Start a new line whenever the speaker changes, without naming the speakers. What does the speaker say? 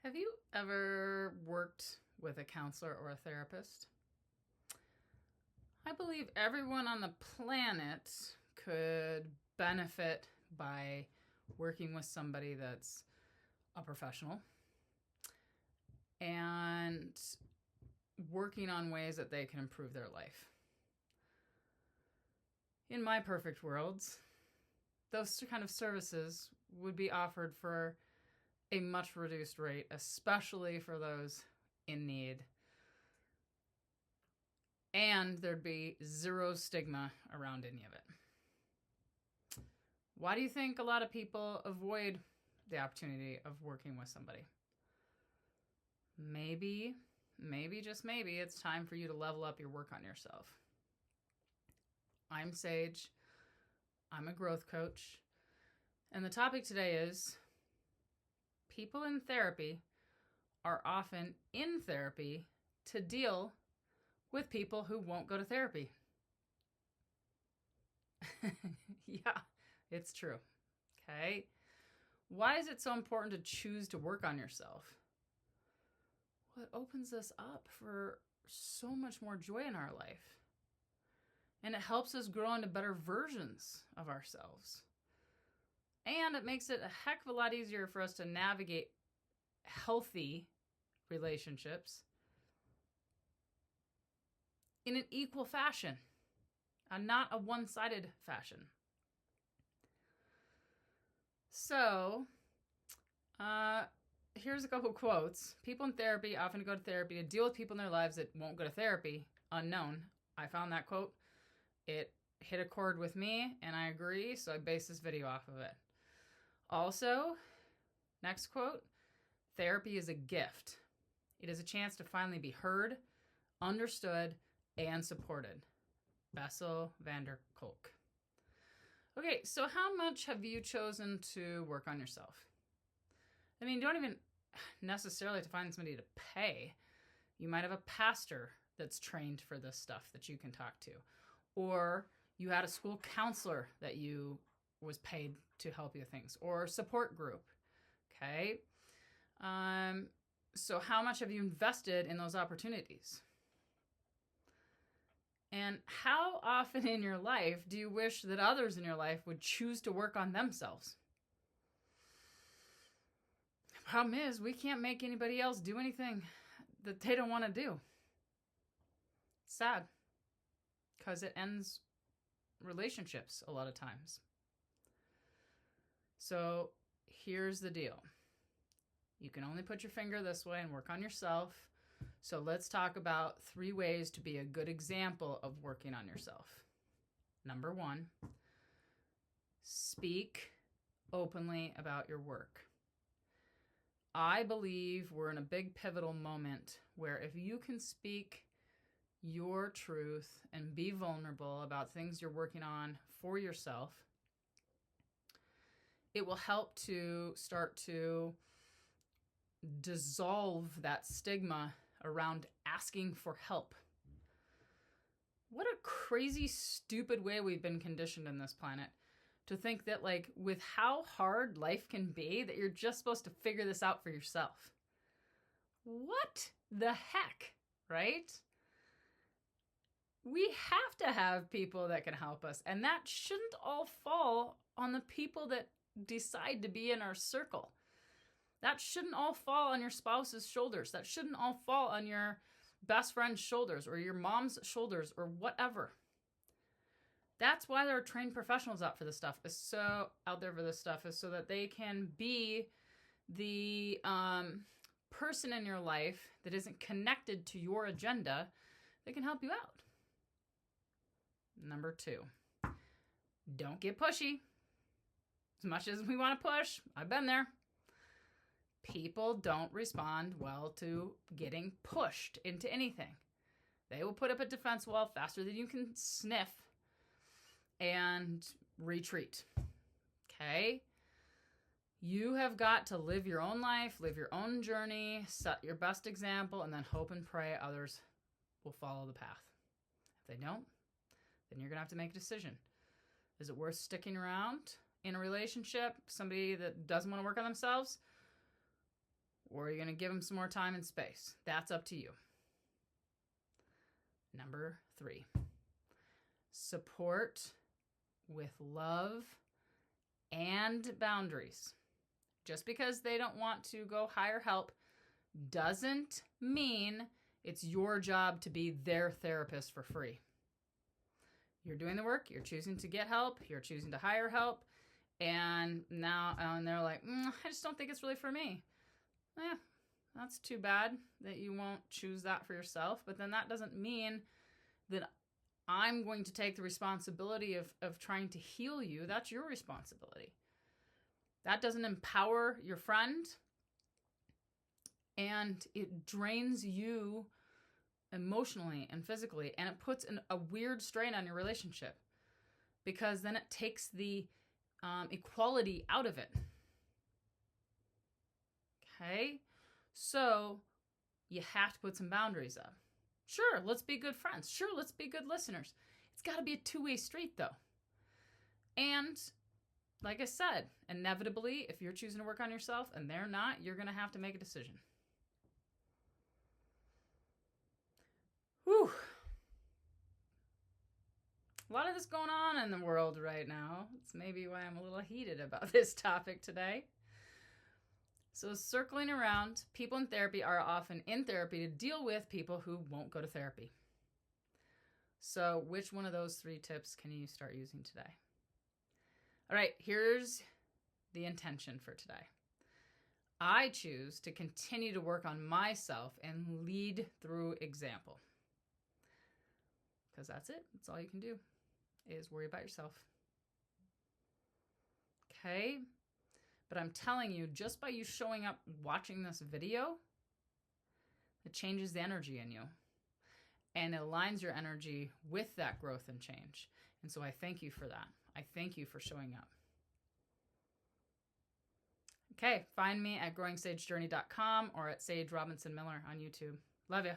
Have you ever worked with a counselor or a therapist? I believe everyone on the planet could benefit by working with somebody that's a professional and working on ways that they can improve their life. In my perfect worlds, those kind of services would be offered for a much reduced rate, especially for those in need. And there'd be zero stigma around any of it. Why do you think a lot of people avoid the opportunity of working with somebody? Maybe, just maybe, it's time for you to level up your work on yourself. I'm Sage. I'm a growth coach. And the topic today is people in therapy are often in therapy to deal with people who won't go to therapy. Yeah, it's true. Okay. Why is it so important to choose to work on yourself? Well, it opens us up for so much more joy in our life. And it helps us grow into better versions of ourselves. And it makes it a heck of a lot easier for us to navigate healthy relationships in an equal fashion, and not a one-sided fashion. So, here's a couple quotes. People in therapy often go to therapy to deal with people in their lives that won't go to therapy. Unknown. I found that quote. It hit a chord with me, and I agree, so I based this video off of it. Also, next quote, therapy is a gift. It is a chance to finally be heard, understood, and supported. Bessel Van Der Kolk. Okay, so how much have you chosen to work on yourself? I mean, you don't even necessarily have to find somebody to pay. You might have a pastor that's trained for this stuff that you can talk to. Or you had a school counselor that you was paid to help you with things, or support group. Okay. So how much have you invested in those opportunities? And how often in your life do you wish that others in your life would choose to work on themselves? The problem is we can't make anybody else do anything that they don't want to do. It's sad because it ends relationships a lot of times. So here's the deal. You can only put your finger this way and work on yourself. So let's talk about 3 ways to be a good example of working on yourself. Number 1, speak openly about your work. I believe we're in a big pivotal moment where if you can speak your truth and be vulnerable about things you're working on for yourself, it will help to start to dissolve that stigma around asking for help. What a crazy, stupid way we've been conditioned in this planet to think that, like, with how hard life can be, that you're just supposed to figure this out for yourself. What the heck, right? We have to have people that can help us, and that shouldn't all fall on the people that decide to be in our circle. That shouldn't all fall on your spouse's shoulders. That shouldn't all fall on your best friend's shoulders or your mom's shoulders or whatever. That's why there are trained professionals out there for this stuff, is so that they can be the person in your life that isn't connected to your agenda that can help you out. Number 2, don't get pushy. As much as we want to push, I've been there. People don't respond well to getting pushed into anything. They will put up a defense wall faster than you can sniff and retreat. Okay? You have got to live your own life, live your own journey, set your best example, and then hope and pray others will follow the path. If they don't, then you're going to have to make a decision. Is it worth sticking around in a relationship, somebody that doesn't want to work on themselves? Or are you going to give them some more time and space? That's up to you. Number 3, support with love and boundaries. Just because they don't want to go hire help doesn't mean it's your job to be their therapist for free. You're doing the work, you're choosing to get help, you're choosing to hire help, and now they're like, I just don't think it's really for me. That's too bad that you won't choose that for yourself, but then that doesn't mean that I'm going to take the responsibility of trying to heal you. That's your responsibility. That doesn't empower your friend, and it drains you emotionally and physically, and it puts a weird strain on your relationship because then it takes the equality out of it. Okay? So you have to put some boundaries up. Sure, let's be good friends. Sure, let's be good listeners. It's got to be a two-way street, though. And like I said, inevitably, if you're choosing to work on yourself and they're not, you're going to have to make a decision. Whew. A lot of this going on in the world right now. It's maybe why I'm a little heated about this topic today. So circling around, people in therapy are often in therapy to deal with people who won't go to therapy. So which one of those 3 tips can you start using today? All right, here's the intention for today. I choose to continue to work on myself and lead through example. Because that's it. That's all you can do is worry about yourself. Okay? But I'm telling you, just by you showing up watching this video, it changes the energy in you. And it aligns your energy with that growth and change. And so I thank you for that. I thank you for showing up. Okay, find me at growingsagejourney.com or at Sage Robinson Miller on YouTube. Love you.